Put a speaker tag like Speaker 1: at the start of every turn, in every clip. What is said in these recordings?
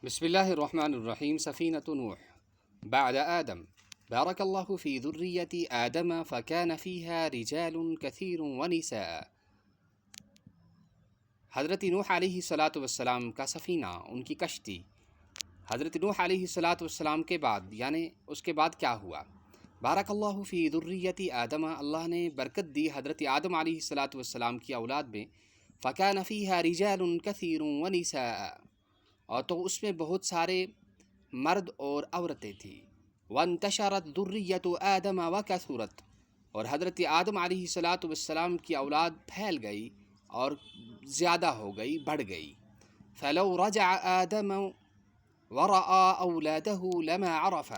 Speaker 1: بسم الله الرحمن الرحيم. سفينة نوح بعد آدم. بارك الله في ذرية آدم فكان فيها رجال كثير ونساء. حضرت نوح علیہ السلام کا سفینہ، ان کی کشتی. حضرت نوح علیہ السلام کے بعد یعنی اس کے بعد کیا ہوا؟ بارک اللہ فی ذریت آدم، اللہ نے برکت دی حضرت آدم علیہ السلام کی اولاد میں. فکان فیہا رجال کثیر ونساء، اور تو اس میں بہت سارے مرد اور عورتیں تھیں. وانتشرت ذریت آدم وکثرت، اور حضرت آدم علیہ السلام کی اولاد پھیل گئی اور زیادہ ہو گئی، بڑھ گئی. فلو رجع آدم ورأى اولادہ لما عرف،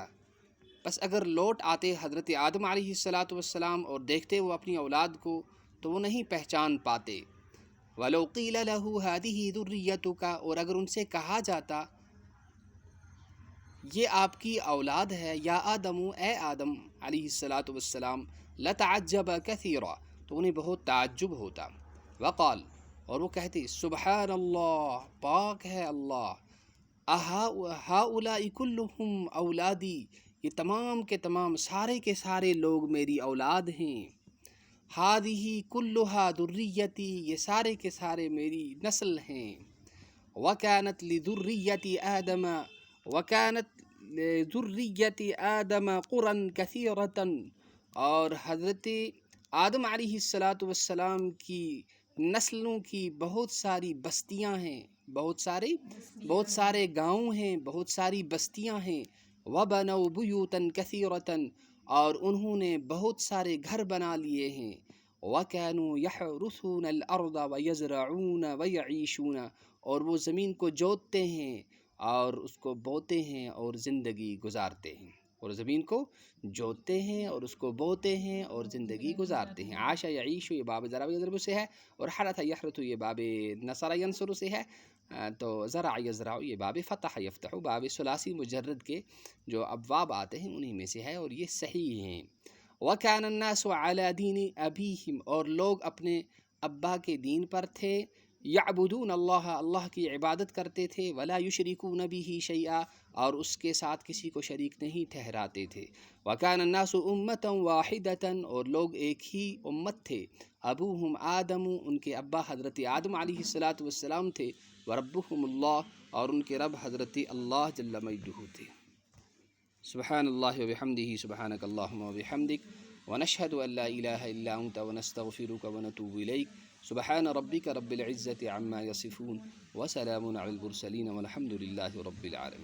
Speaker 1: بس اگر لوٹ آتے حضرت آدم علیہ السلام اور دیکھتے وہ اپنی اولاد کو تو وہ نہیں پہچان پاتے. وَلَوْ قِيلَ لَهُ هَذِهِ ذُرِّيَّتُكَ، اور اگر ان سے کہا جاتا یہ آپ کی اولاد ہے، یا آدم، اے آدم علیہ السلام، لَتَعَجَّبَ كَثِيرًا، تو انہیں بہت تعجب ہوتا. وقال، اور وہ کہتے سبحان اللہ، پاک ہے اللہ. هَؤُلَاءِ كُلُّهُمْ اولادی، یہ تمام کے تمام سارے کے سارے لوگ میری اولاد ہیں. ہادہ کلھا ذریتی، یہ سارے کے سارے میری نسل ہیں. وکانت لذریت آدم قرن کثیرۃ، اور حضرت آدم علیہ السلام کی نسلوں کی بہت ساری بستیاں ہیں، بہت سارے گاؤں ہیں، بہت ساری بستیاں ہیں. وبنوا بیوتا کثیرۃ، اور انہوں نے بہت سارے گھر بنا لیے ہیں. وَكَانُوا يَحْرُثُونَ الْأَرْضَ وَيَزْرَعُونَ وَيَعِيشُونَ، اور وہ زمین کو جوتتے ہیں اور اس کو بوتے ہیں اور زندگی گزارتے ہیں. اور زمین کو جوتتے ہیں اور اس کو بوتے ہیں اور زندگی گزارتے ہیں. عاشا یعیش یہ باب ضرب یضرب سے ہے، اور حرث یحرث یہ باب نصر ینصر سے ہے. تو زرع یزرع یہ باب فتح یفتح، باب ثلاثی مجرد کے جو ابواب آتے ہیں انہی میں سے ہے، اور یہ صحیح ہیں. وَكَانَ النَّاسُ عَلَى دِينِ أَبِيهِمْ، اور لوگ اپنے ابا کے دین پر تھے. يَعْبُدُونَ اللَّهَ، اللہ کی عبادت کرتے تھے. وَلَا يُشْرِكُونَ بِهِ شَيْئًا، اور اس کے ساتھ کسی کو شریک نہیں ٹھہراتے تھے. وَكَانَ النَّاسُ أُمَّةً وَاحِدَةً، اور لوگ ایک ہی امت تھے. ابوہم آدم، ان کے ابا حضرت آدم علیہ السلام تھے. وربهم اللہ، اور ان کے رب حضرت اللہ جل مجدہ تھے. سبحان اللہ وبحمدہ، سبحانک اللہم وبحمدک، ونشہد ان لا الہ الا انت ونستغفرک ونتوب الیک. سبحان ربک رب العزة عما یصفون، وسلام علی المرسلین، والحمد للہ رب العالمین.